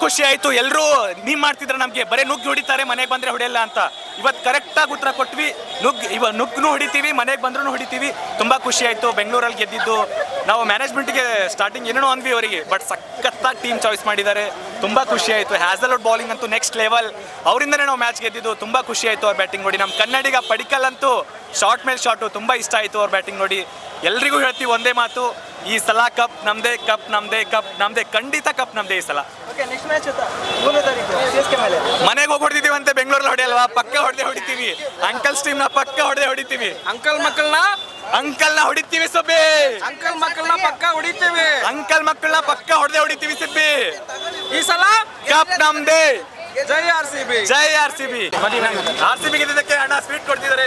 ಖುಷಿ ಆಯ್ತು. ಎಲ್ಲರೂ ನೀವ್ ಮಾಡ್ತಿದ್ರೆ ನಮ್ಗೆ ಬರೀ ನುಗ್ಗಿ ಹೊಡಿತಾರೆ, ಮನೆಗೆ ಬಂದ್ರೆ ಹೊಡೆಯಲ್ಲ ಅಂತ. ಇವತ್ತು ಕರೆಕ್ಟಾಗಿ ಉತ್ತರ ಕೊಟ್ವಿ. ನುಗ್ಗು ಹೊಡಿತೀವಿ, ಮನೆಗೆ ಬಂದ್ರೂ ಹೊಡಿತೀವಿ. ತುಂಬಾ ಖುಷಿ ಆಯ್ತು ಬೆಂಗಳೂರಲ್ಲಿ ಗೆದ್ದಿದ್ದು. ನಾವು ಮ್ಯಾನೇಜ್ಮೆಂಟ್ಗೆ ಸ್ಟಾರ್ಟಿಂಗ್ ಏನೇನೋ ಅಂದ್ವಿ ಅವರಿಗೆ, ಬಟ್ ಸಖತ್ತಾಗಿ ಟೀಮ್ ಚಾಯ್ಸ್ ಮಾಡಿದ್ದಾರೆ. ತುಂಬಾ ಖುಷಿ ಆಯ್ತು. ಹ್ಯಾಸಲ್ವುಡ್ ಬೌಲಿಂಗ್ ಅಂತೂ ನೆಕ್ಸ್ಟ್ ಲೆವೆಲ್. ಅವರಿಂದನೇ ನಾವು ಮ್ಯಾಚ್ ಗೆದ್ದಿದ್ದು. ತುಂಬಾ ಖುಷಿ ಆಯ್ತು ಅವ್ರ ಬ್ಯಾಟಿಂಗ್ ನೋಡಿ. ನಮ್ಮ ಕನ್ನಡಿಗ ಪಡಿಕಲ್ ಅಂತೂ ಶಾರ್ಟ್ ಮೇಲೆ ಶಾರ್ಟು ತುಂಬಾ ಇಷ್ಟ ಆಯ್ತು ಅವ್ರ ಬ್ಯಾಟಿಂಗ್ ನೋಡಿ. ಎಲ್ರಿಗೂ ಹೇಳ್ತೀವಿ ಒಂದೇ ಮಾತು, ಈ ಸಲ ಕಪ್ ನಮ್ದೇ, ಕಪ್ ನಮ್ದೇ, ಕಪ್ ನಮ್ದೇ, ಖಂಡಿತ ಕಪ್ ನಮ್ದೇ ಈ ಸಲ. ಮನೆಗೆ ಹೋಗಿ ಹೊಡಿತೀವಿ ಬೆಂಗಳೂರಲ್ಲಿ ಹೊಡೆಯಲ್ವಾ, ಪಕ್ಕ ಹೊಡಿತೀವಿ. ಅಂಕಲ್ಸ್ ಟೀಮ್ ನ ಪಕ್ಕ ಹೊಡಿತೀವಿ. ಅಂಕಲ್ನ ಹೊಡಿತೀವಿ ಸುಬ್ಬಿ. ಅಂಕಲ್ ಮಕ್ಕಳನ್ನ ಪಕ್ಕ ಹೊಡಿತೀವಿ. ಅಂಕಲ್ ಮಕ್ಕಳನ್ನ ಪಕ್ಕ ಹೊಡಿತೀವಿ ಸುಬ್ಬಿ. ಈ ಸಲ ಕಪ್ ನಮ್ದೇ. ಜೈ RCB. ಜೈ RCB. RCB ಗೆದ್ದಿದ್ದಕ್ಕೆ ಅಣ್ಣ ಸ್ವೀಟ್ ಕೊಡ್ತಿದ್ದಾರೆ.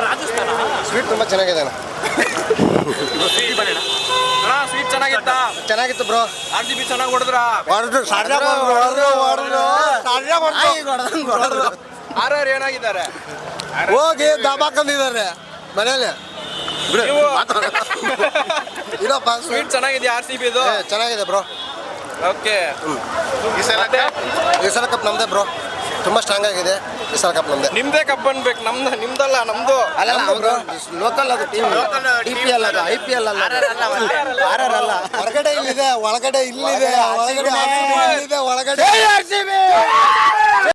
ರಾಜಸ್ಥಾನ ಸ್ವೀಟ್ ತುಂಬಾ ಚೆನ್ನಾಗಿದೆ ಅಣ್ಣ. ಸ್ವೀಟ್ ಚೆನ್ನಾಗಿತ್ತಾ? ಚೆನ್ನಾಗಿತ್ತು ಬ್ರೋ. RCB ಚೆನ್ನಾಗಿ ಹೊಡೆದ್ರ? RR ಏನಾಗಿದ್ದಾರೆ? ಹೋಗಿ ದಬಾಕೊಂಡಿದ್ದಾರೆ ಮನೇಲಿ. ಇರಪ್ಪ ಸ್ವೀಟ್ ಚೆನ್ನಾಗಿದೆ RCB ಇದು. ಚೆನ್ನಾಗಿದೆ ಬ್ರೋ. ಓಕೆ, ಈ ಸಲ ಕಪ್ ನಮ್ದೇ ಬ್ರೋ. ತುಂಬಾ ಸ್ಟ್ರಾಂಗ್ ಆಗಿದೆ ಈ ಸಲ ಕಪ್ ನಮ್ದೇ. ನಿಮ್ದೇ ಕಪ್ ಅನ್ಬೇಕು, ನಿಮ್ದಲ್ಲ ನಮ್ದು. ಅಲ್ಲ ಬ್ರೋ, ಲೋಕಲ್ ಅದು ಟೀಮ್. TPL ಅದು, IPL ಅಲ್ಲ. RR ಅಲ್ಲ. ಹೊರಗಡೆ ಇಲ್ಲಿದೆ, ಒಳಗಡೆ ಇಲ್ಲಿದೆ. ಒಳಗಡೆ RCB ಇಲ್ಲಿದೆ, ಒಳಗಡೆ RCB.